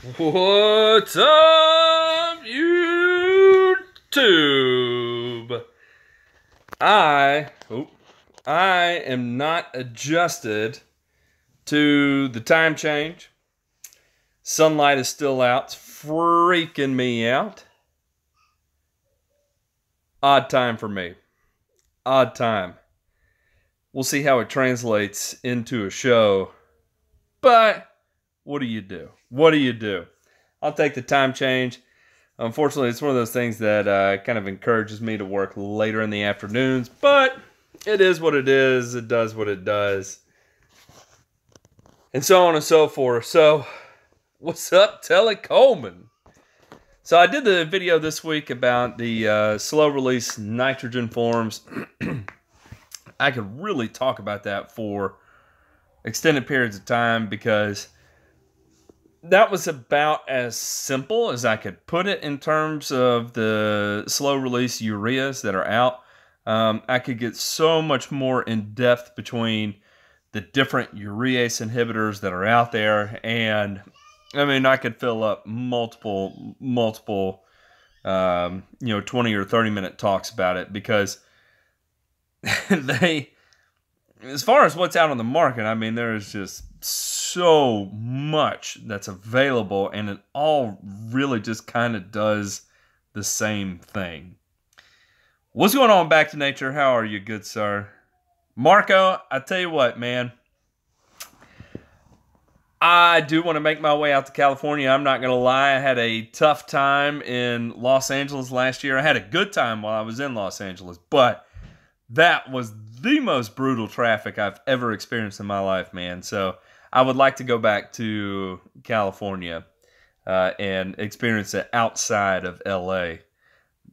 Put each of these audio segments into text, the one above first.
What's up, YouTube? I am not adjusted to the time change. Sunlight is still out. It's freaking me out. Odd time for me. Odd time. We'll see how it translates into a show. But what do you do? What do you do? I'll take the time change. Unfortunately, it's one of those things that kind of encourages me to work later in the afternoons, but it is what it is. It does what it does. And so on and so forth. So, what's up, Telly Coleman? So, I did the video this week about the slow-release nitrogen forms. I could really talk about that for extended periods of time because that was about as simple as I could put it in terms of the slow-release ureas that are out. I could get so much more in-depth between the different urease inhibitors that are out there, and I mean, I could fill up multiple 20 or 30-minute talks about it because they, as far as what's out on the market, I mean, there is just so much that's available, and it all really just kind of does the same thing. What's going on, Back to Nature? How are you, good sir? Marco, I tell you what, man. I do want to make my way out to California. I'm not going to lie. I had a tough time in Los Angeles last year. I had a good time while I was in Los Angeles, but that was the most brutal traffic I've ever experienced in my life, man. So I would like to go back to California and experience it outside of LA.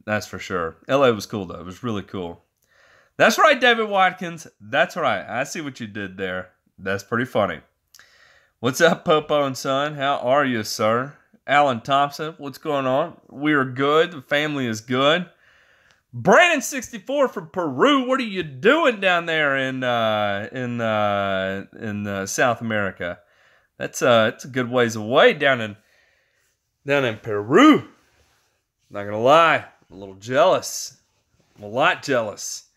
That's for sure. LA was cool, though. It was really cool. That's right, David Watkins. That's right. I see what you did there. That's pretty funny. What's up, Popo and Son? How are you, sir? Alan Thompson, what's going on? We are good. The family is good. Brandon64 from Peru, what are you doing down there in South America? It's a good ways away down in Peru. Not gonna lie, I'm a little jealous. I'm a lot jealous.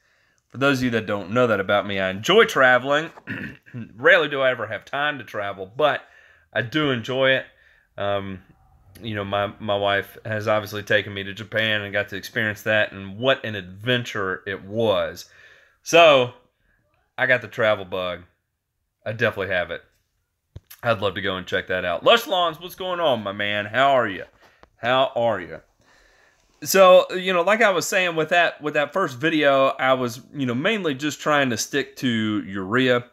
For those of you that don't know that about me, I enjoy traveling. Rarely do I ever have time to travel, but I do enjoy it. My wife has obviously taken me to Japan and got to experience that, and what an adventure it was. So, I got the travel bug. I definitely have it. I'd love to go and check that out. Lush Lawns, what's going on, my man? How are you? How are you? So, like I was saying with that first video, I was, mainly just trying to stick to urea.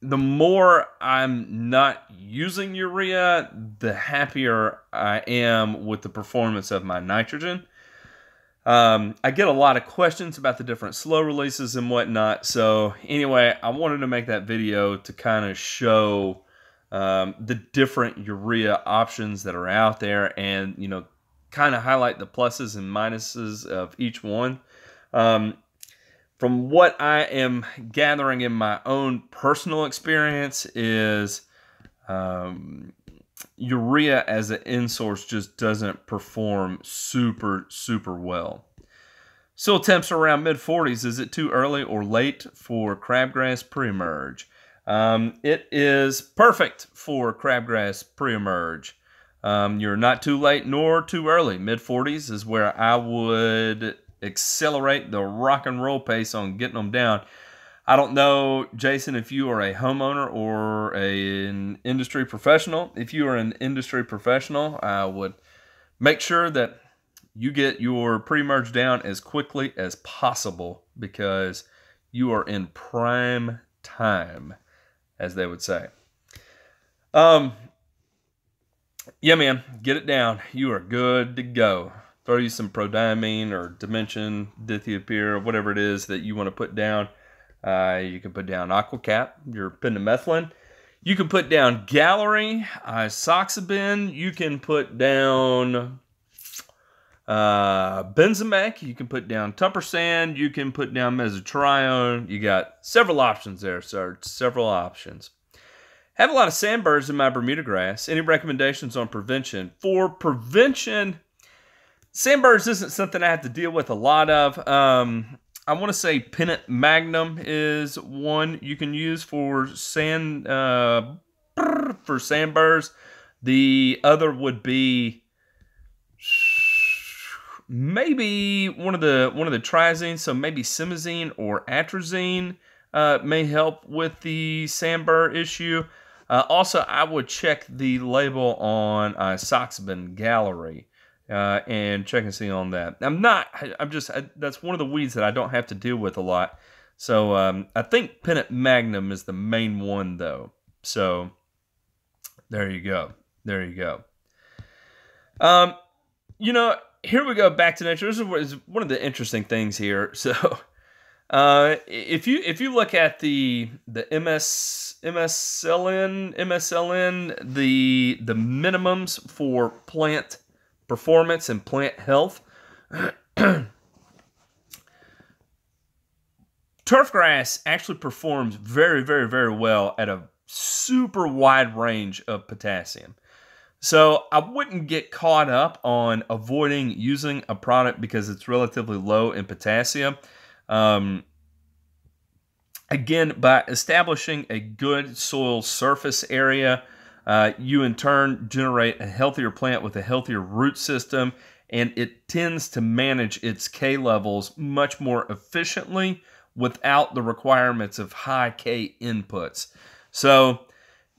The more I'm not using urea, the happier I am with the performance of my nitrogen. I get a lot of questions about the different slow releases and whatnot. So anyway, I wanted to make that video to kind of show the different urea options that are out there and, kind of highlight the pluses and minuses of each one. From what I am gathering in my own personal experience is urea as an end source just doesn't perform super, super well. Soil temps around mid-40s. Is it too early or late for crabgrass pre-emerge? It is perfect for crabgrass pre-emerge. You're not too late nor too early. Mid-40s is where I would accelerate the rock and roll pace on getting them down. I don't know, Jason, if you are a homeowner or an industry professional. If you are an industry professional, I would make sure that you get your pre-emerge down as quickly as possible because you are in prime time, as they would say. Yeah, man, get it down. You are good to go. Throw you some prodiamine or dimension, dithiopyr, whatever it is that you want to put down. You can put down Aquacap, your pendimethalin. You can put down Gallery, isoxaben. You can put down Benzimec. You can put down Tuppersand. You can put down Mesotrione. You got several options there, sir. Several options. Have a lot of sandburrs in my Bermuda grass. Any recommendations on prevention? For prevention, sandburrs isn't something I have to deal with a lot of. I want to say Pennant Magnum is one you can use for sandburrs. The other would be maybe one of the triazines, so maybe simazine or atrazine may help with the sandburr issue. Also, I would check the label on Soxbin Gallery and check and see on that. That's one of the weeds that I don't have to deal with a lot. So I think Pennant Magnum is the main one, though. So there you go. There you go. Here we go back to nature. This is one of the interesting things here. So if you look at the MSLN, the minimums for plant performance and plant health, turfgrass actually performs very, very, very well at a super wide range of potassium. So I wouldn't get caught up on avoiding using a product because it's relatively low in potassium. Again, by establishing a good soil surface area, you in turn generate a healthier plant with a healthier root system, and it tends to manage its K levels much more efficiently without the requirements of high K inputs. So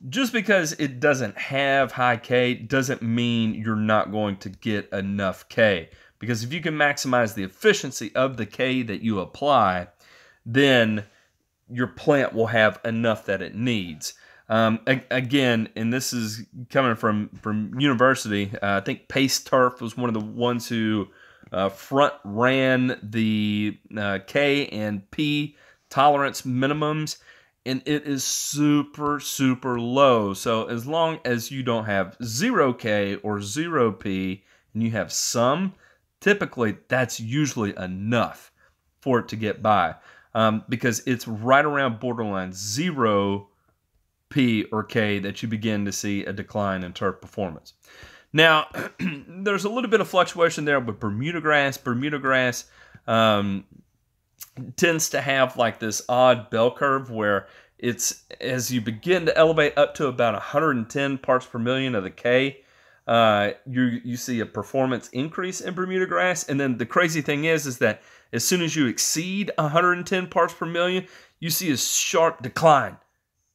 just because it doesn't have high K doesn't mean you're not going to get enough K. Because if you can maximize the efficiency of the K that you apply, then your plant will have enough that it needs. Again, and this is coming from university, I think Pace Turf was one of the ones who front ran the K and P tolerance minimums, and it is super, super low. So as long as you don't have 0K or 0P, and you have some, typically that's usually enough for it to get by. Because it's right around borderline 0P or K that you begin to see a decline in turf performance. Now, there's a little bit of fluctuation there with Bermuda grass. Bermuda grass tends to have like this odd bell curve where it's, as you begin to elevate up to about 110 parts per million of the K, you see a performance increase in Bermuda grass. And then the crazy thing is that as soon as you exceed 110 parts per million, you see a sharp decline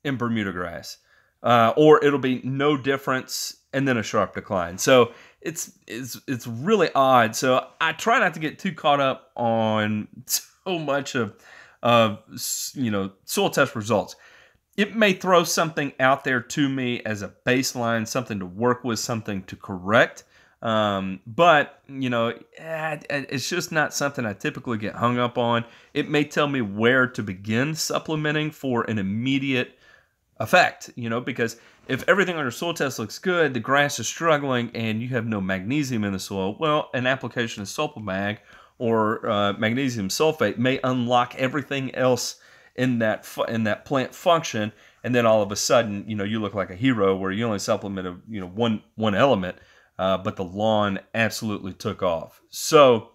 in Bermuda grass. Or it'll be no difference and then a sharp decline. So it's really odd. So I try not to get too caught up on so much of soil test results. It may throw something out there to me as a baseline, something to work with, something to correct. But it's just not something I typically get hung up on. It may tell me where to begin supplementing for an immediate effect, because if everything on your soil test looks good, the grass is struggling, and you have no magnesium in the soil, well, an application of Sulpamag or magnesium sulfate may unlock everything else in that plant function, and then all of a sudden, you look like a hero where you only supplemented, one element, but the lawn absolutely took off. So,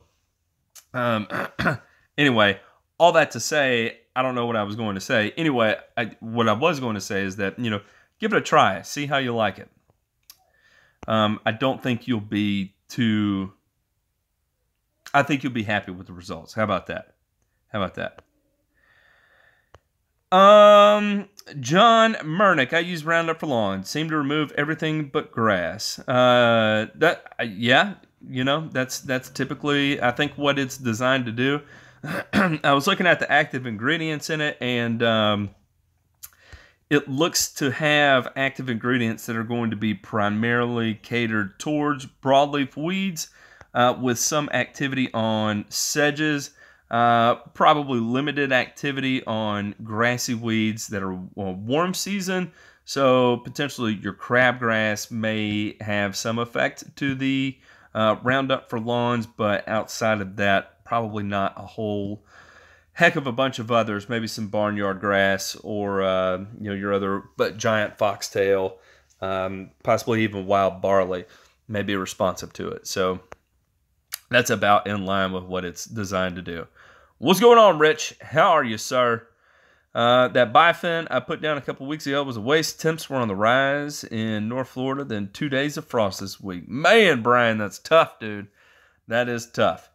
anyway, all that to say, I don't know what I was going to say. Anyway, what I was going to say is that, give it a try. See how you like it. I don't think you'll be too... I think you'll be happy with the results. How about that? John Murnick, I use Roundup for lawns. Seem to remove everything but grass. That's typically, I think, what it's designed to do. I was looking at the active ingredients in it, and it looks to have active ingredients that are going to be primarily catered towards broadleaf weeds, with some activity on sedges, probably limited activity on grassy weeds that are warm season. So potentially your crabgrass may have some effect to the Roundup for lawns, but outside of that, probably not a whole heck of a bunch of others, maybe some barnyard grass or your other giant foxtail, possibly even wild barley, may be responsive to it. So that's about in line with what it's designed to do. What's going on, Rich? How are you, sir? That bifin I put down a couple weeks ago was a waste. Temps were on the rise in North Florida. Then 2 days of frost this week. Man, Brian, that's tough, dude. That is tough.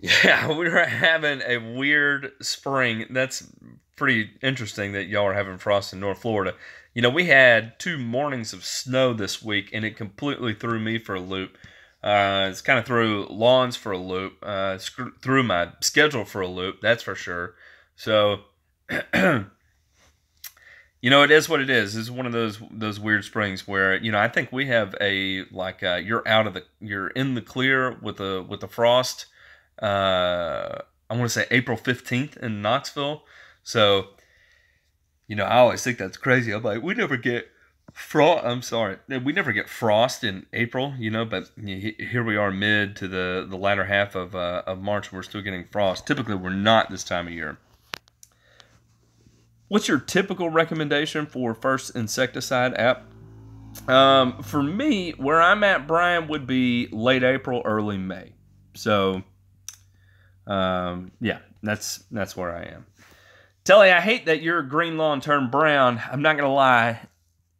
Yeah, we're having a weird spring. That's pretty interesting that y'all are having frost in North Florida. You know, we had 2 mornings of snow this week, and it completely threw me for a loop. It's kind of threw lawns for a loop, threw my schedule for a loop, that's for sure. So, it is what it is. It's one of those weird springs where, I think we have you're in the clear with the frost. I want to say April 15th in Knoxville. So, I always think that's crazy. I'm like, we never get we never get frost in April, but here we are mid to the latter half of March, and we're still getting frost. Typically, we're not this time of year. What's your typical recommendation for first insecticide app? For me, where I'm at, Brian, would be late April, early May. So, yeah, that's where I am. Telly, I hate that your green lawn turned brown. I'm not gonna lie.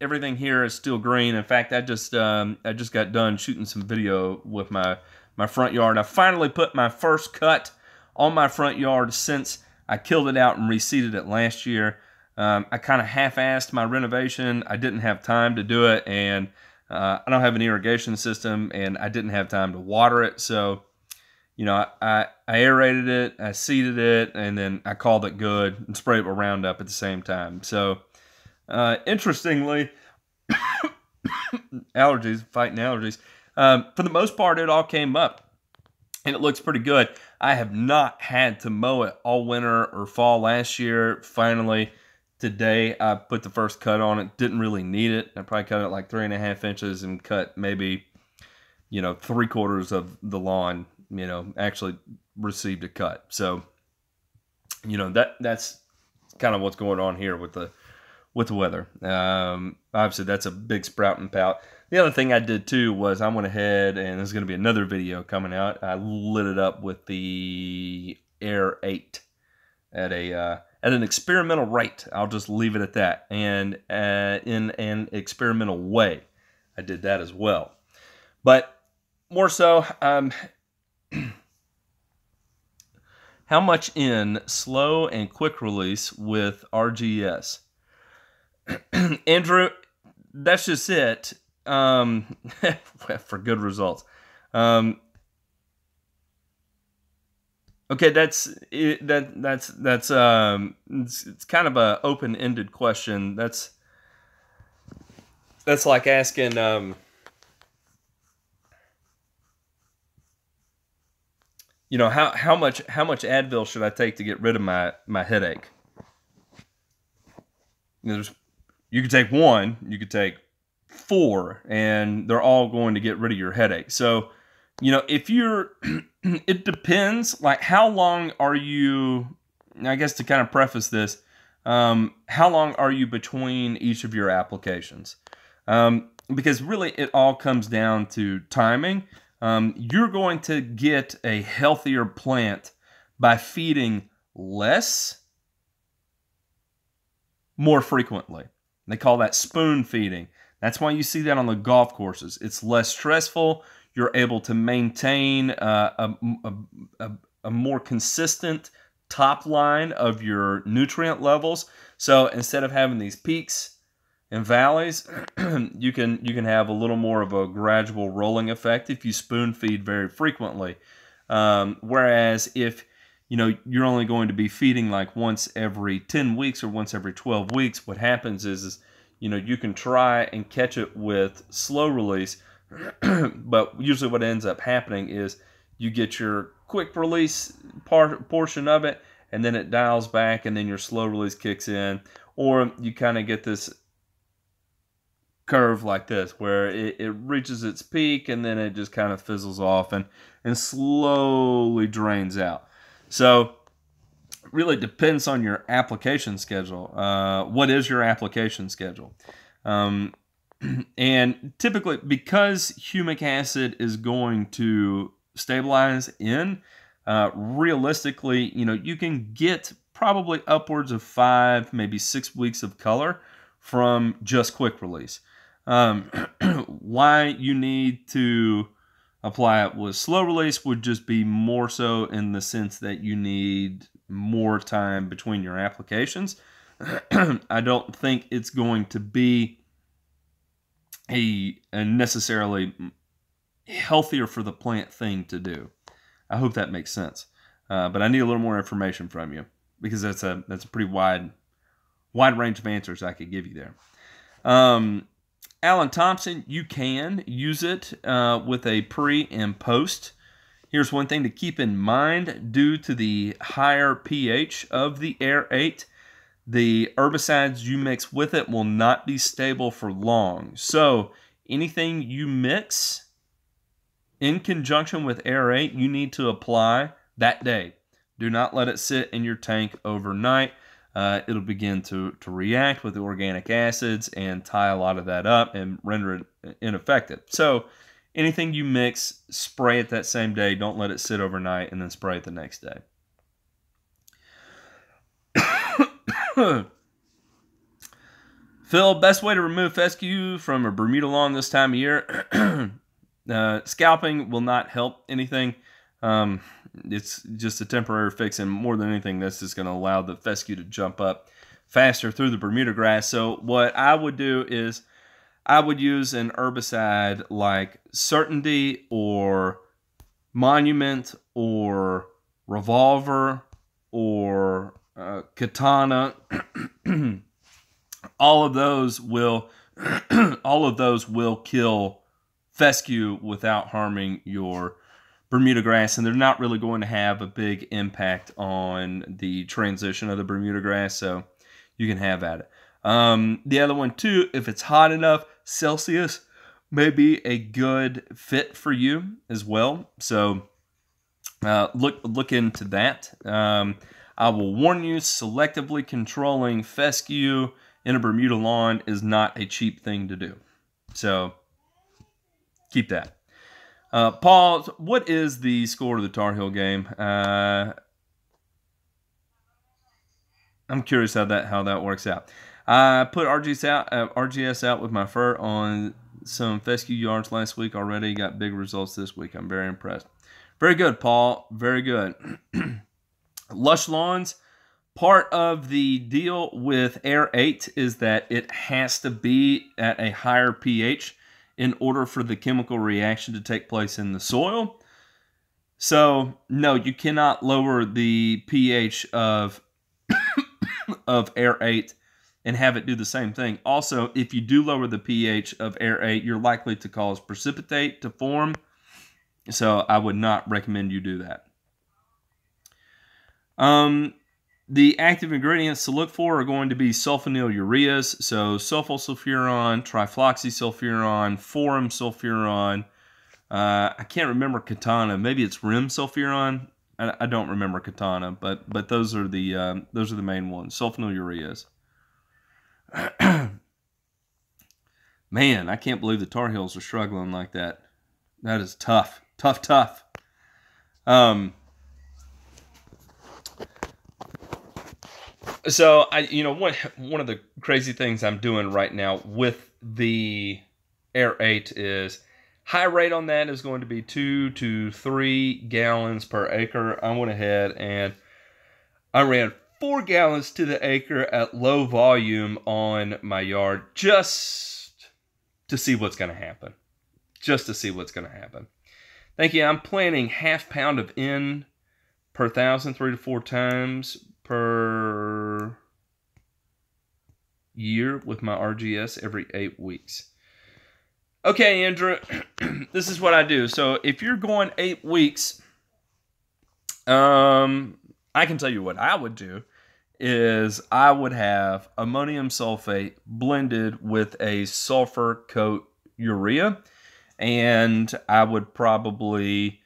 Everything here is still green. In fact, I just got done shooting some video with my front yard. I finally put my first cut on my front yard since I killed it out and reseeded it last year. I kind of half-assed my renovation. I didn't have time to do it, and I don't have an irrigation system, and I didn't have time to water it. So, I aerated it, I seeded it, and then I called it good and sprayed it with Roundup at the same time. So, interestingly, fighting allergies. For the most part, it all came up, and it looks pretty good. I have not had to mow it all winter or fall last year. Finally, today, I put the first cut on it. Didn't really need it. I probably cut it like 3.5 inches and cut maybe, 3/4 of the lawn, actually received a cut. So, that's kind of what's going on here with the weather. Obviously, that's a big sprouting pout. The other thing I did too was I went ahead, and there's going to be another video coming out. I lit it up with the Air 8 at an experimental rate. I'll just leave it at that. And in an experimental way, I did that as well. But more so, how much in slow and quick release with RGS? Andrew, that's just it. For good results. Okay, that's it's kind of a open-ended question. That's like asking how much Advil should I take to get rid of my headache? You could take 1, you could take 4, and they're all going to get rid of your headache. So, if you're, it depends, like how long are you, I guess to kind of preface this, how long are you between each of your applications? Because really it all comes down to timing. You're going to get a healthier plant by feeding less, more frequently. They call that spoon feeding. That's why you see that on the golf courses. It's less stressful. You're able to maintain a more consistent top line of your nutrient levels. So instead of having these peaks and valleys, you can have a little more of a gradual rolling effect if you spoon feed very frequently. Whereas if you're only going to be feeding like once every 10 weeks or once every 12 weeks, what happens is you can try and catch it with slow release, but usually what ends up happening is you get your quick release portion of it, and then it dials back, and then your slow release kicks in, or you kind of get this curve like this, where it reaches its peak and then it just kind of fizzles off and slowly drains out. So really depends on your application schedule. What is your application schedule? And typically, because humic acid is going to stabilize in, realistically, you can get probably upwards of 5, maybe 6 weeks of color from just quick release. Why you need to apply it with slow release would just be more so in the sense that you need more time between your applications. I don't think it's going to be a necessarily healthier for the plant thing to do. I hope that makes sense. But I need a little more information from you, because that's a pretty wide range of answers I could give you there. Alan Thompson, you can use it with a pre and post. Here's one thing to keep in mind. Due to the higher pH of the aerate, the herbicides you mix with it will not be stable for long. So anything you mix in conjunction with aerate, you need to apply that day. Do not let it sit in your tank overnight. It'll begin to react with the organic acids and tie a lot of that up and render it ineffective. So anything you mix, spray it that same day. Don't let it sit overnight and then spray it the next day. Phil, best way to remove fescue from a Bermuda lawn this time of year? Scalping will not help anything. It's just a temporary fix, and more than anything, that's just going to allow the fescue to jump up faster through the Bermuda grass. So what I would do is I would use an herbicide like Certainty or Monument or Revolver or Katana. all of those will kill fescue without harming your Bermuda grass, and they're not really going to have a big impact on the transition of the Bermuda grass, so you can have at it. The other one too, if it's hot enough, Celsius may be a good fit for you as well. So look into that. I will warn you, selectively controlling fescue in a Bermuda lawn is not a cheap thing to do. So keep that. Paul, what is the score of the Tar Heel game? I'm curious how that works out. I put RGS out with my fur on some fescue yards last week already. Got big results this week. I'm very impressed. Very good, Paul. Very good. Lush lawns. Part of the deal with aerate is that it has to be at a higher pH in order for the chemical reaction to take place in the soil. So, no, you cannot lower the pH of aerate and have it do the same thing. Also, if you do lower the pH of aerate, you're likely to cause precipitate to form. So I would not recommend you do that. The active ingredients to look for are going to be sulfonyl ureas, so sulfosylfuron, trifloxysulfuron, forum sulfuron. I can't remember Katana. Maybe it's rim sulfuron. I don't remember Katana, but those are the main ones. Sulfonyl ureas. Man, I can't believe the Tar Heels are struggling like that. That is tough. Tough. So one of the crazy things I'm doing right now with the aerate is high rate on that is going to be 2 to 3 gallons per acre. I went ahead and I ran 4 gallons to the acre at low volume on my yard just to see what's going to happen. Thank you. I'm planting ½ pound of N per 1,000, 3 to 4 times per year with my RGS every 8 weeks. Okay, Andrew, this is what I do. So if you're going 8 weeks, I can tell you what I would do is I would have ammonium sulfate blended with a sulfur coat urea, and I would probably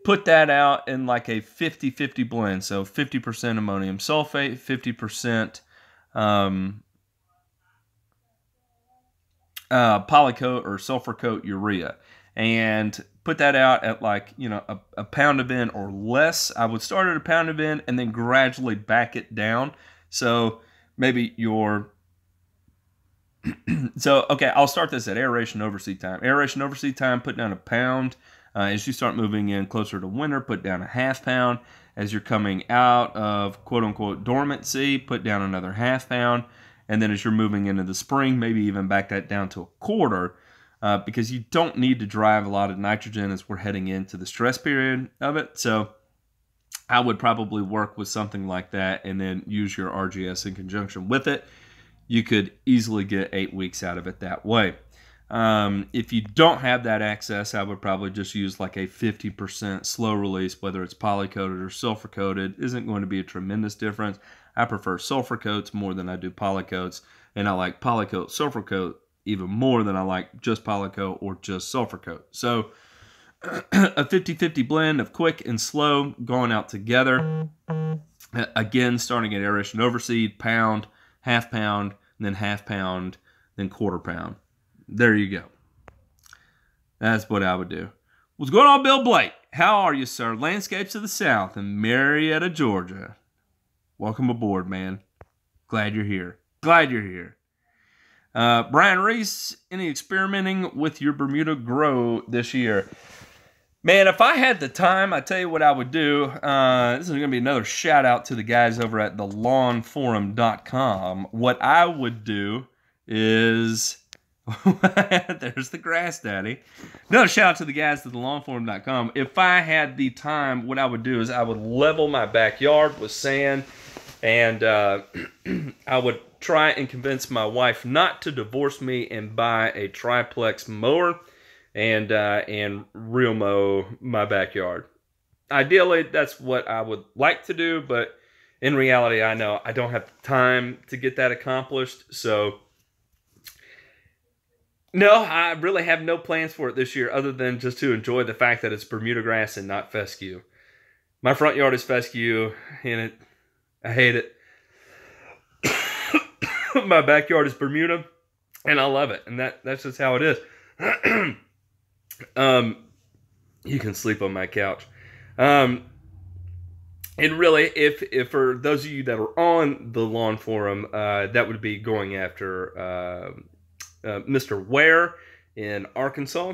put that out in like a 50-50 blend. So 50% ammonium sulfate, 50% polycoat or sulfur coat urea, and put that out at like, you know, a pound a bin or less. I would start at a pound a bin and then gradually back it down. So maybe your so okay, I'll start this at aeration overseed time. Aeration overseed time, put down a pound. As you start moving in closer to winter, put down a ½ pound. As you're coming out of quote-unquote dormancy, put down another ½ pound. And then as you're moving into the spring, maybe even back that down to a quarter, because you don't need to drive a lot of nitrogen as we're heading into the stress period of it. So I would probably work with something like that and then use your RGS in conjunction with it. You could easily get 8 weeks out of it that way. If you don't have that access, I would probably just use like a 50% slow release, whether it's polycoated or sulfur coated. Isn't going to be a tremendous difference. I prefer sulfur coats more than I do polycoats, and I like polycoat sulfur coat even more than I like just polycoat or just sulfur coat. So a 50-50 blend of quick and slow going out together. Again, starting at aeration overseed, pound, ½ pound, then ½ pound, then ¼ pound. There you go. That's what I would do. What's going on, Bill Blake? How are you, sir? Landscapes of the South in Marietta, Georgia. Welcome aboard, man. Glad you're here. Glad you're here. Brian Reese, any experimenting with your Bermuda grow this year? Man, if I had the time, I tell you what I would do. This is going to be another shout out to the guys over at thelawnforum.com. What I would do is... There's the grass daddy. Another shout out to the guys at thelawnforum.com. If I had the time, what I would do is I would level my backyard with sand, and I would try and convince my wife not to divorce me and buy a triplex mower and real mow my backyard. Ideally, that's what I would like to do, but in reality, I know I don't have time to get that accomplished, so no, I really have no plans for it this year other than just to enjoy the fact that it's Bermuda grass and not fescue. My front yard is fescue, and I hate it. My backyard is Bermuda, and I love it, and that's just how it is. You can sleep on my couch. And really, if for those of you that are on the Lawn Forum, that would be going after Mr. Ware in Arkansas.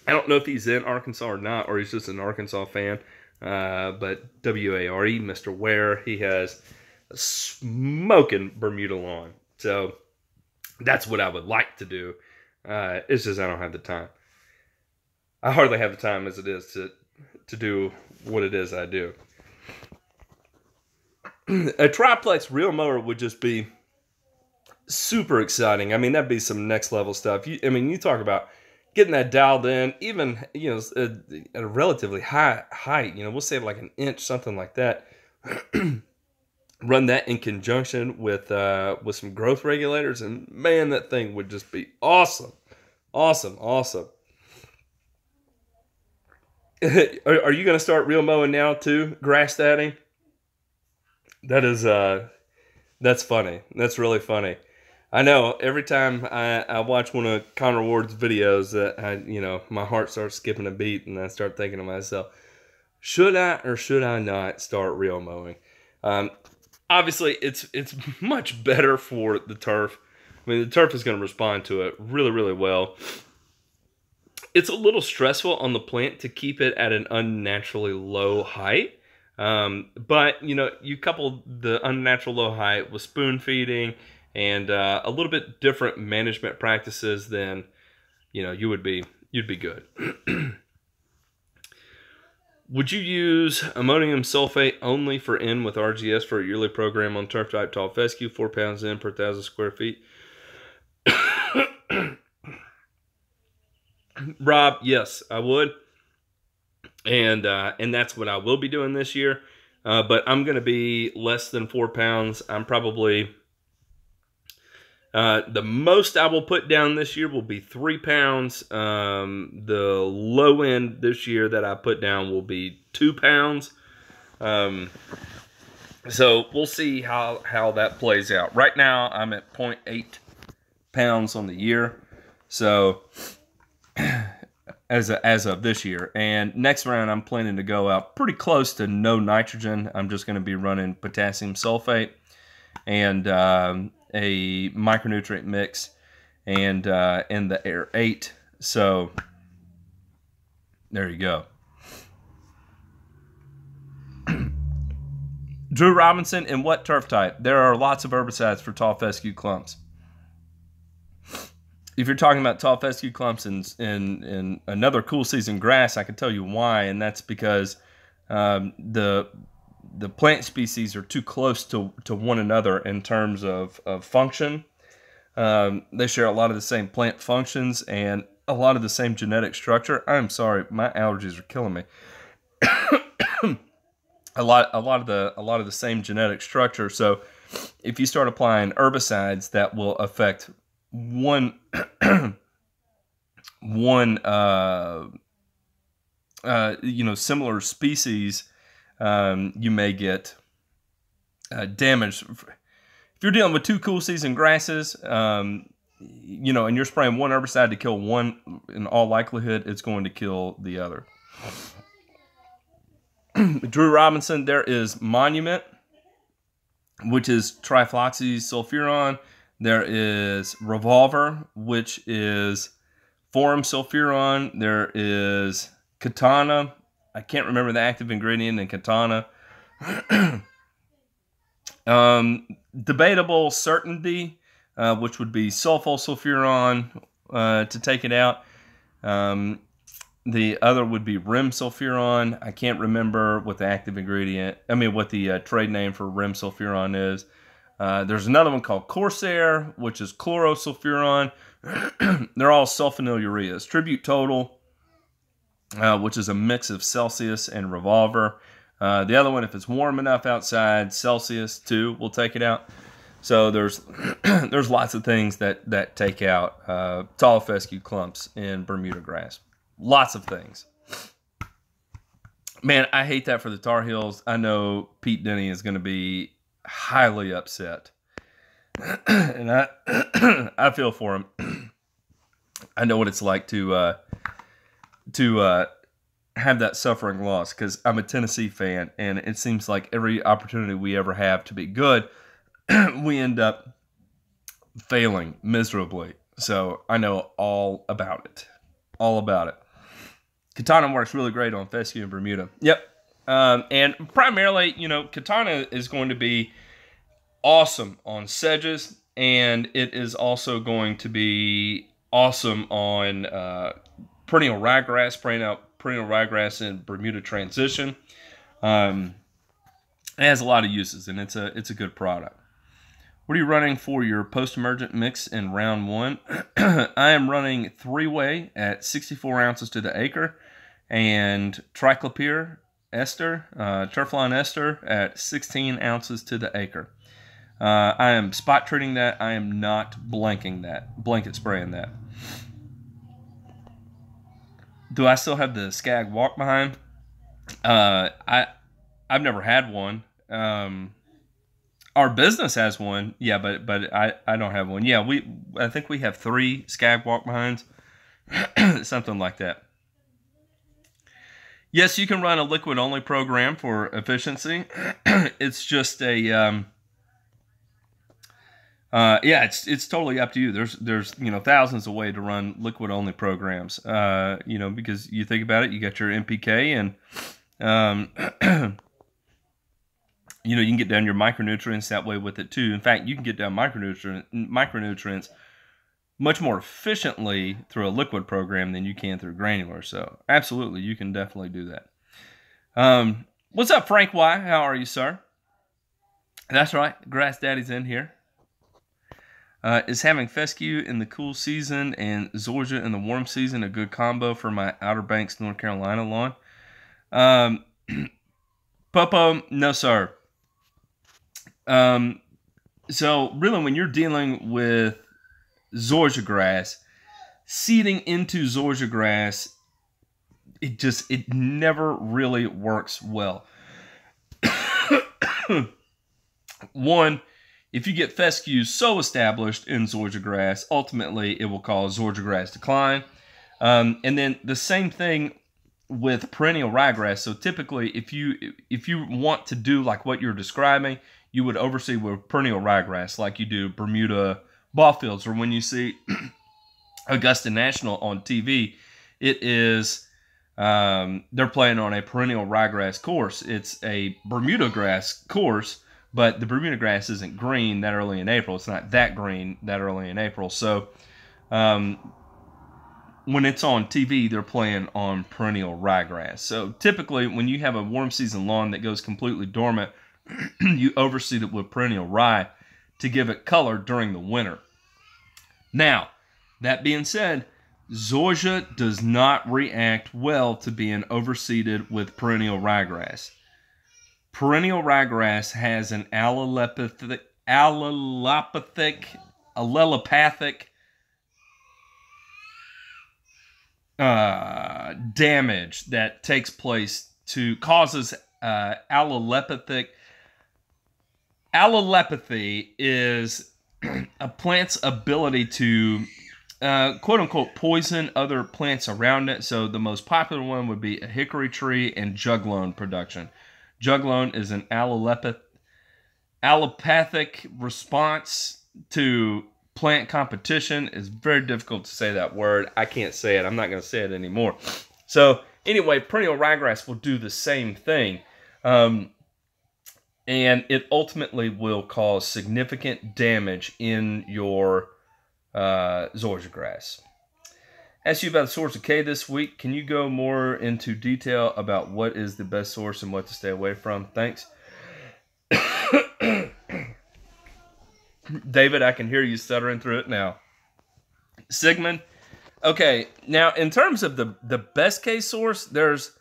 I don't know if he's in Arkansas or not, or he's just an Arkansas fan. But W-A-R-E, Mr. Ware, he has a smoking Bermuda lawn. So that's what I would like to do. It's just I don't have the time. I hardly have the time as it is to do what it is I do. A triplex reel mower would just be super exciting. I mean, that'd be some next level stuff. You talk about getting that dialed in, even, at a relatively high height, we'll say like an inch, something like that. Run that in conjunction with some growth regulators, and man, that thing would just be awesome. Awesome, awesome. Are you going to start reel mowing now too, grass daddy? That's funny. That's really funny. I know every time I watch one of Connor Ward's videos that my heart starts skipping a beat, and I start thinking to myself, should I or should I not start reel mowing? Obviously, it's much better for the turf. I mean, the turf is going to respond to it really, really well. It's a little stressful on the plant to keep it at an unnaturally low height. But, you couple the unnatural low height with spoon feeding and a little bit different management practices, then, you'd be good. Would you use ammonium sulfate only for N with RGS for a yearly program on turf type tall fescue, 4 pounds N per 1,000 square feet? Rob, yes, I would. And that's what I will be doing this year. but I'm going to be less than 4 pounds. I'm probably, the most I will put down this year will be 3 pounds. The low end this year that I put down will be 2 pounds. So we'll see how that plays out. Right now, I'm at 0.8 pounds on the year. So as of this year, and next round I'm planning to go out pretty close to no nitrogen. I'm just going to be running potassium sulfate and a micronutrient mix and in the Air 8. So there you go. Drew Robinson, in what turf type? There are lots of herbicides for tall fescue clumps. If you're talking about tall fescue clumps in another cool season grass, I can tell you why, and that's because the plant species are too close to one another in terms of function. They share a lot of the same plant functions and a lot of the same genetic structure. I'm sorry, my allergies are killing me. a lot of the same genetic structure. So if you start applying herbicides that will affect one similar species, you may get damage. If you're dealing with two cool season grasses, and you're spraying one herbicide to kill one, in all likelihood, it's going to kill the other. Drew Robinson, there is Monument, which is trifloxysulfuron. There is Revolver, which is Forum sulfuron. There is Katana. I can't remember the active ingredient in Katana. Debatable Certainty, which would be sulfosulfuron to take it out. The other would be Rim sulfuron. I can't remember what the active ingredient, what the trade name for Rim sulfuron is. There's another one called Corsair, which is chlorosulfuron. They're all sulfonylureas. Tribute Total, which is a mix of Celsius and Revolver. The other one, if it's warm enough outside, Celsius too will take it out. So there's lots of things that take out tall fescue clumps in Bermuda grass. Lots of things. Man, I hate that for the Tar Heels. I know Pete Denny is going to be highly upset. And I feel for him. I know what it's like to have that suffering loss, because I'm a Tennessee fan, and it seems like every opportunity we ever have to be good, we end up failing miserably. So I know all about it. All about it. Katana works really great on fescue and Bermuda. Yep. And primarily, Katana is going to be awesome on sedges, and it is also going to be awesome on perennial ryegrass, spraying out perennial ryegrass in Bermuda transition. It has a lot of uses, and it's a good product. What are you running for your post-emergent mix in round 1? I am running 3-way at 64 ounces to the acre, and triclopyr ester, Turfline ester at 16 ounces to the acre. I am spot treating that. I am not blanket spraying that. Do I still have the Skag walk behind? I've never had one. Our business has one, yeah, but I don't have one. Yeah, I think we have 3 Skag walk behinds, something like that. Yes, you can run a liquid only program for efficiency. It's just a it's totally up to you. There's thousands of ways to run liquid only programs. Because you think about it, you got your NPK, and you can get down your micronutrients that way with it too. In fact, you can get down micronutrients much more efficiently through a liquid program than you can through granular. So absolutely, you can definitely do that. What's up, Frank Y? How are you, sir? That's right, Grass Daddy's in here. Is having fescue in the cool season and zoysia in the warm season a good combo for my Outer Banks, North Carolina lawn? Popo, no sir. So really, when you're dealing with zoysia grass, seeding into zoysia grass, it never really works well. One, if you get fescue so established in zoysia grass, ultimately it will cause zoysia grass decline. And then the same thing with perennial ryegrass. So typically, if you want to do like what you're describing, you would oversee with perennial ryegrass, like you do Bermuda ball fields, or when you see Augusta National on TV, it is they're playing on a perennial ryegrass course. It's a Bermuda grass course, but the Bermuda grass isn't green that early in April. It's not that green that early in April. So when it's on TV, they're playing on perennial ryegrass. So typically, when you have a warm season lawn that goes completely dormant, you overseed it with perennial rye to give it color during the winter. Now, that being said, zoysia does not react well to being overseeded with perennial ryegrass. Perennial ryegrass has an allelopathic damage that takes place to causes allolepathy. Allolepathy is a plant's ability to quote unquote poison other plants around it. So the most popular one would be a hickory tree and juglone production. Juglone is an allopathic response to plant competition. It's very difficult to say that word. I can't say it. I'm not going to say it anymore. So anyway, perennial ryegrass will do the same thing. And it ultimately will cause significant damage in your zoysia grass. Asked you about the source of K this week. Can you go more into detail about what is the best source and what to stay away from? Thanks. David, I can hear you stuttering through it now. Sigmund. Okay, now in terms of the best case source, there's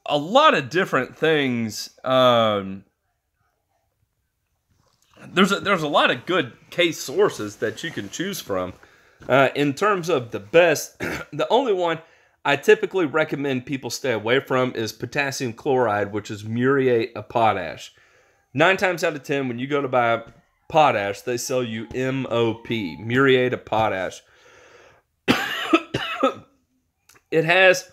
a lot of different things. There's a lot of good case sources that you can choose from. In terms of the best, the only one I typically recommend people stay away from is potassium chloride, which is muriate of potash. 9 times out of 10, when you go to buy potash, they sell you MOP, muriate of potash. It has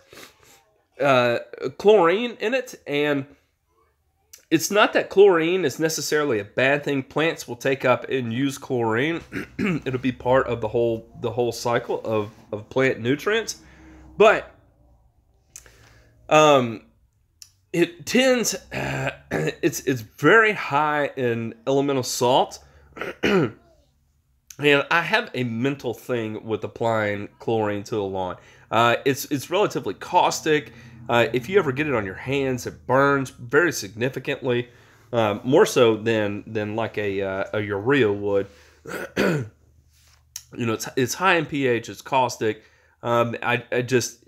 chlorine in it, and it's not that chlorine is necessarily a bad thing. Plants will take up and use chlorine. It'll be part of the whole cycle of plant nutrients. But it tends it's very high in elemental salt. And I have a mental thing with applying chlorine to the lawn. It's relatively caustic. If you ever get it on your hands, it burns very significantly, more so than like a urea would. You know, it's high in pH. It's caustic. I just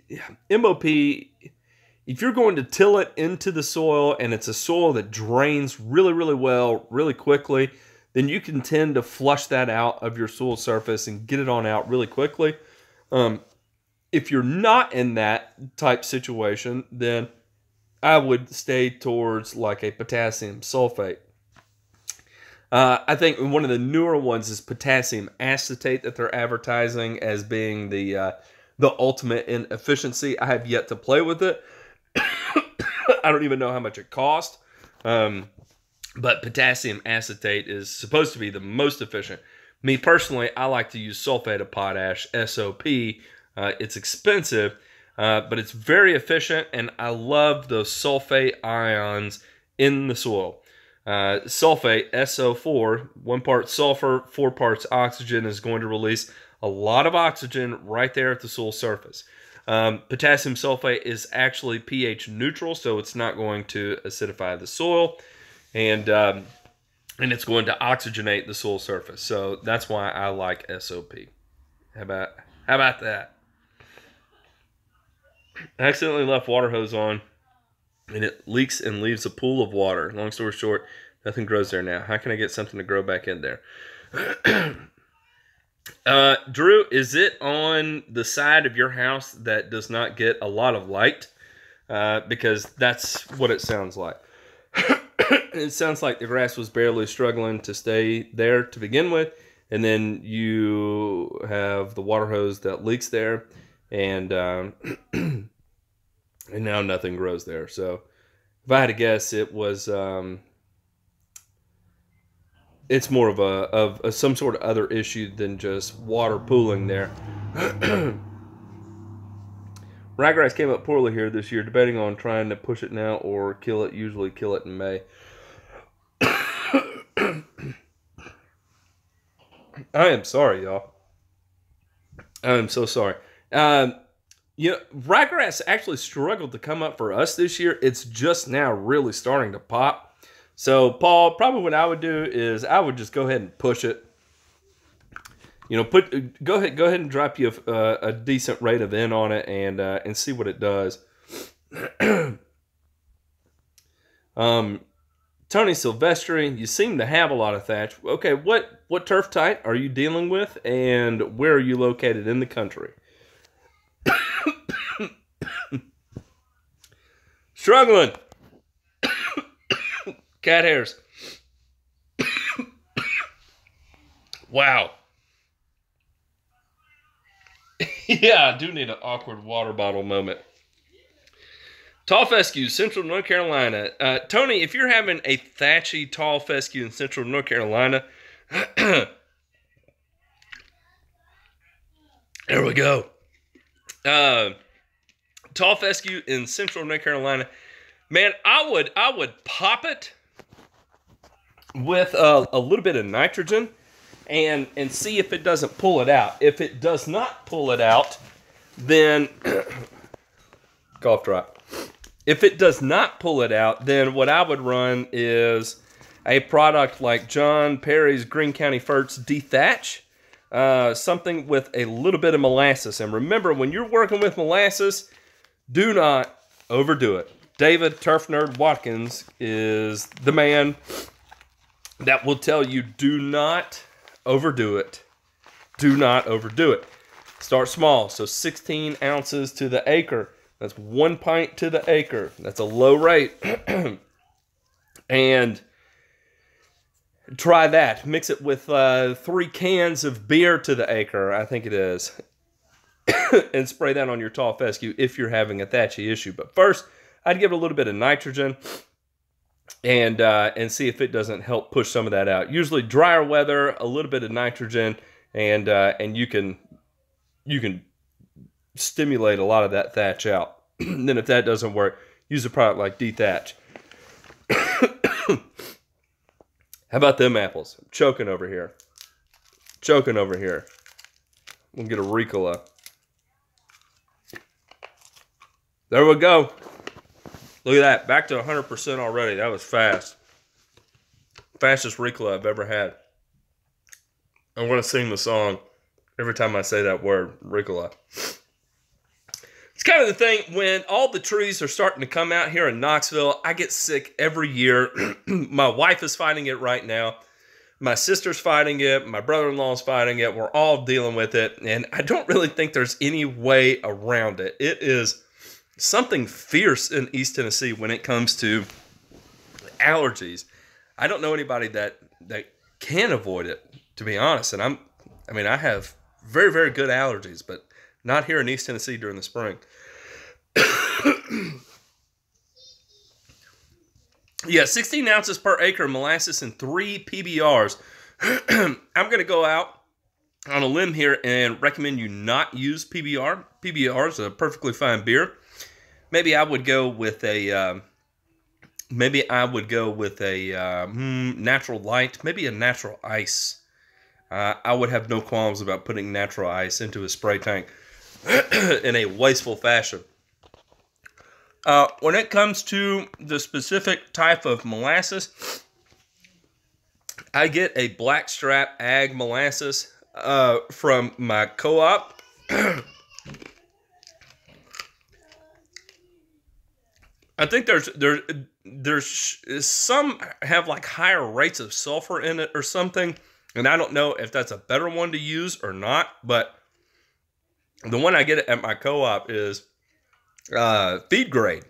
MOP. If you're going to till it into the soil and it's a soil that drains really, really well, really quickly, then you can tend to flush that out of your soil surface and get it on out really quickly. If you're not in that type situation, then I would stay towards like a potassium sulfate. I think one of the newer ones is potassium acetate that they're advertising as being the ultimate in efficiency. I have yet to play with it. I don't even know how much it costs. But potassium acetate is supposed to be the most efficient. Me personally, I like to use sulfate of potash, SOP. It's expensive, but it's very efficient, and I love those sulfate ions in the soil. Sulfate, SO4, 1 part sulfur, 4 parts oxygen, is going to release a lot of oxygen right there at the soil surface. Potassium sulfate is actually pH neutral, so it's not going to acidify the soil, and it's going to oxygenate the soil surface. So that's why I like SOP. How about that? I accidentally left water hose on. and it leaks and leaves a pool of water. Long story short, nothing grows there now. How can I get something to grow back in there? Drew, is it on the side of your house that does not get a lot of light? Because that's what it sounds like. It sounds like the grass was barely struggling to stay there to begin with, and then you have the water hose that leaks there, and and now nothing grows there. So if I had to guess, it was it's more of a some sort of other issue than just water pooling there. Ryegrass came up poorly here this year, debating on trying to push it now or kill it. Usually kill it in May. I am sorry, y'all. I am so sorry. Ryegrass actually struggled to come up for us this year. It's just now really starting to pop. So, Paul, probably what I would do is I would just go ahead and push it. Go ahead and drop you a decent rate of N on it and see what it does. Tony Silvestri, you seem to have a lot of thatch. Okay, what turf type are you dealing with, and where are you located in the country? Struggling. Cat hairs. Wow. Yeah, I do need an awkward water bottle moment. Tall fescue, Central North Carolina. Tony, if you're having a thatchy tall fescue in Central North Carolina, there we go. Tall fescue in Central North Carolina. Man, I would pop it with a little bit of nitrogen and see if it doesn't pull it out. If it does not pull it out, then cough drop. If it does not pull it out, then what I would run is a product like John Perry's Greene County Fert's Dethatch, something with a little bit of molasses. And remember, when you're working with molasses, do not overdo it. David Turf Nerd Watkins is the man that will tell you do not overdo it. Do not overdo it. Start small. So 16 ounces to the acre. That's 1 pint to the acre. That's a low rate. And try that. Mix it with 3 cans of beer to the acre, I think it is. And spray that on your tall fescue if you're having a thatchy issue. But first, I'd give it a little bit of nitrogen and see if it doesn't help push some of that out. Usually drier weather, a little bit of nitrogen, and you can stimulate a lot of that thatch out. Then if that doesn't work, use a product like Dethatch. How about them apples? I'm choking over here. We'll get a Ricola. There we go. Look at that. Back to 100% already. That was fast. Fastest Ricola I've ever had. I'm going to sing the song every time I say that word, Ricola. It's kind of the thing when all the trees are starting to come out here in Knoxville. I get sick every year. My wife is fighting it right now. My sister's fighting it. My brother-in-law's fighting it. We're all dealing with it. And I don't really think there's any way around it. It is something fierce in East Tennessee when it comes to allergies. I don't know anybody that can avoid it, to be honest. And I have very, very good allergies, but not here in East Tennessee during the spring. Yeah, 16 ounces per acre molasses and 3 PBRs. I'm going to go out on a limb here and recommend you not use PBR. PBR is a perfectly fine beer. Maybe I would go with a natural light, maybe a natural ice. I would have no qualms about putting natural ice into a spray tank in a wasteful fashion. When it comes to the specific type of molasses, I get a Blackstrap Ag molasses from my co-op. I think there's some have like higher rates of sulfur in it or something, and I don't know if that's a better one to use or not. But the one I get at my co-op is feed grade,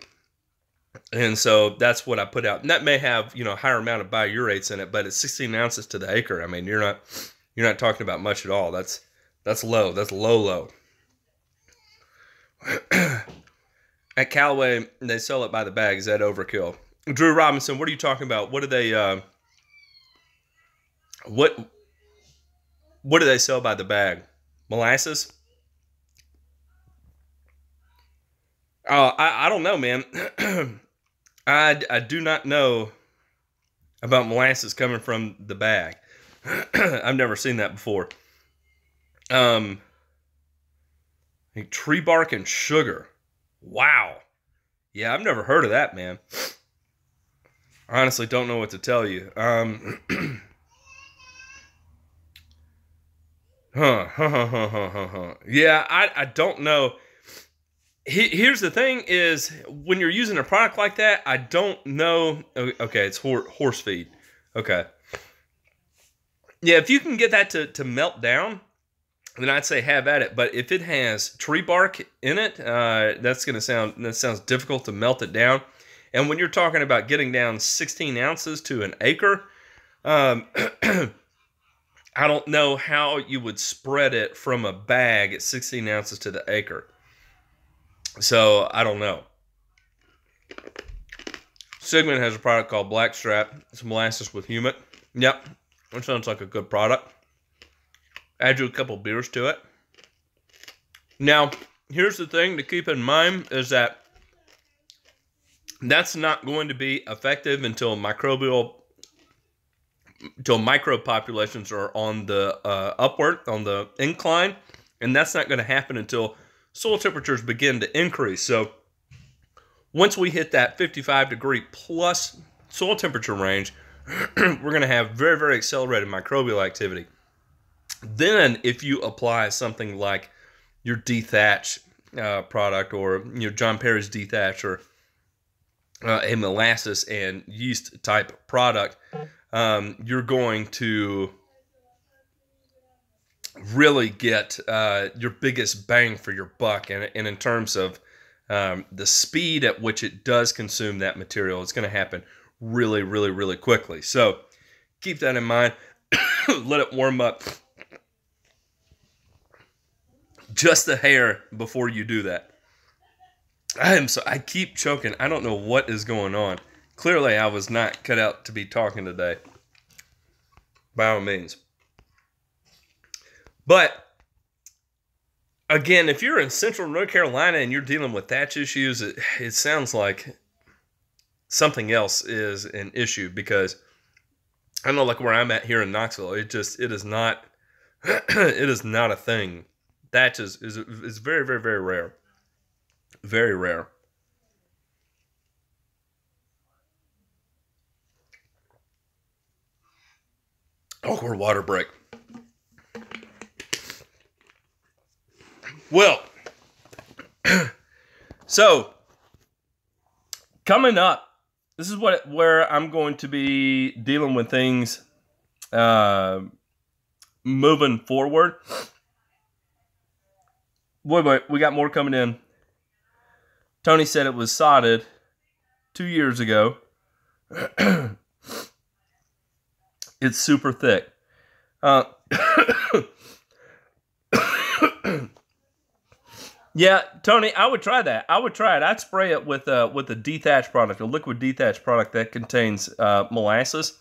and so that's what I put out. And that may have, you know, a higher amount of biurates in it, but it's 16 ounces to the acre. I mean, you're not talking about much at all. That's low. That's low. At Callaway, they sell it by the bag. Is that overkill? Drew Robinson, what are you talking about? What do they what do they sell by the bag? Molasses? I don't know, man. I do not know about molasses coming from the bag. I've never seen that before. Tree bark and sugar. Wow. Yeah, I've never heard of that, man. I honestly don't know what to tell you. Yeah, I don't know. Here's the thing is, when you're using a product like that, I don't know. Okay, it's horse feed. Okay. Yeah, if you can get that to melt down, then I'd say have at it. But if it has tree bark in it, that sounds difficult to melt it down. And when you're talking about getting down 16 ounces to an acre, I don't know how you would spread it from a bag at 16 ounces to the acre. So I don't know. Sigmund has a product called Blackstrap. It's molasses with humic. Yep, that sounds like a good product. Add you a couple beers to it. Now, here's the thing to keep in mind is that that's not going to be effective until micro populations are on the upward, on the incline, and that's not going to happen until soil temperatures begin to increase. So once we hit that 55 degree plus soil temperature range, we're going to have very, very accelerated microbial activity. Then if you apply something like your dethatch product, or John Perry's dethatch, or a molasses and yeast type product, you're going to really get your biggest bang for your buck. And in terms of the speed at which it does consume that material, it's going to happen really, really, really quickly. So keep that in mind. Let it warm up just a hair before you do that. I keep choking. I don't know what is going on. Clearly, I was not cut out to be talking today. By all means. But again, if you're in central North Carolina and you're dealing with thatch issues, it sounds like something else is an issue, because I know, like where I'm at here in Knoxville, it is not it is not a thing. Thatch is very, very, very rare. Very rare. Awkward water break. Well, so coming up, this is where I'm going to be dealing with things moving forward. Wait, we got more coming in. Tony said it was sodded 2 years ago. It's super thick. Yeah, Tony, I would try that. I would try it. I'd spray it with a dethatch product, a liquid dethatch product that contains molasses.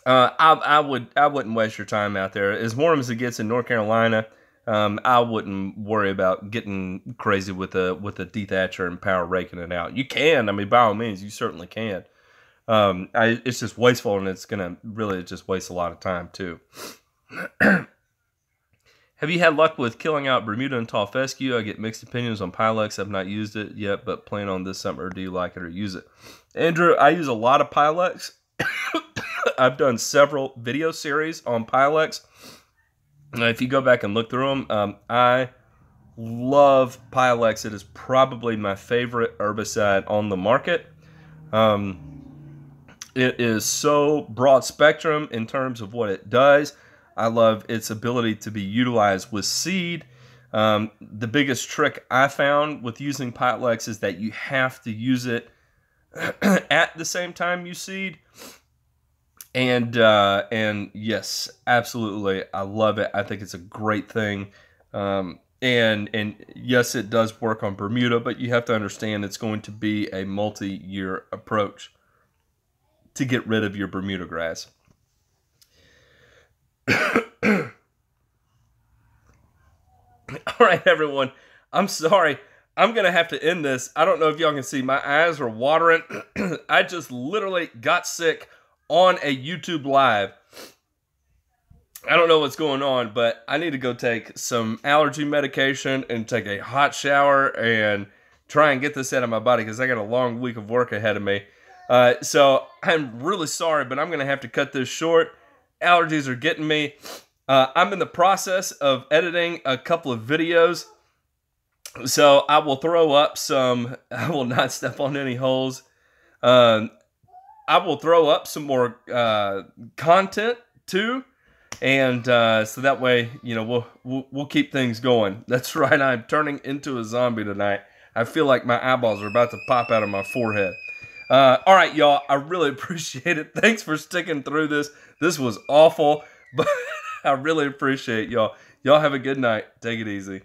I wouldn't waste your time out there. As warm as it gets in North Carolina, I wouldn't worry about getting crazy with a dethatcher and power raking it out. You can, I mean, by all means, you certainly can. It's just wasteful, and it's gonna really just waste a lot of time too. Have you had luck with killing out Bermuda and tall fescue? I get mixed opinions on Pilex. I've not used it yet, but plan on this summer. Do you like it or use it? Andrew, I use a lot of Pilex. I've done several video series on Pilex. If you go back and look through them, I love Pylex. It is probably my favorite herbicide on the market. It is so broad spectrum in terms of what it does. I love its ability to be utilized with seed. The biggest trick I found with using Pylex is that you have to use it at the same time you seed. And yes, absolutely, I love it. I think it's a great thing. And yes, it does work on Bermuda, but you have to understand it's going to be a multi-year approach to get rid of your Bermuda grass. All right, everyone. I'm sorry. I'm going to have to end this. I don't know if y'all can see. My eyes are watering. I just literally got sick on a YouTube Live. I don't know what's going on, but I need to go take some allergy medication and take a hot shower and try and get this out of my body because I got a long week of work ahead of me. So I'm really sorry, but I'm going to have to cut this short. Allergies are getting me. I'm in the process of editing a couple of videos. So I will throw up some, I will not step on any holes. I will throw up some more content too. And so that way, you know, we'll keep things going. That's right, I'm turning into a zombie tonight. I feel like my eyeballs are about to pop out of my forehead. All right, y'all, I really appreciate it. Thanks for sticking through this. This was awful, but I really appreciate y'all. Y'all have a good night. Take it easy.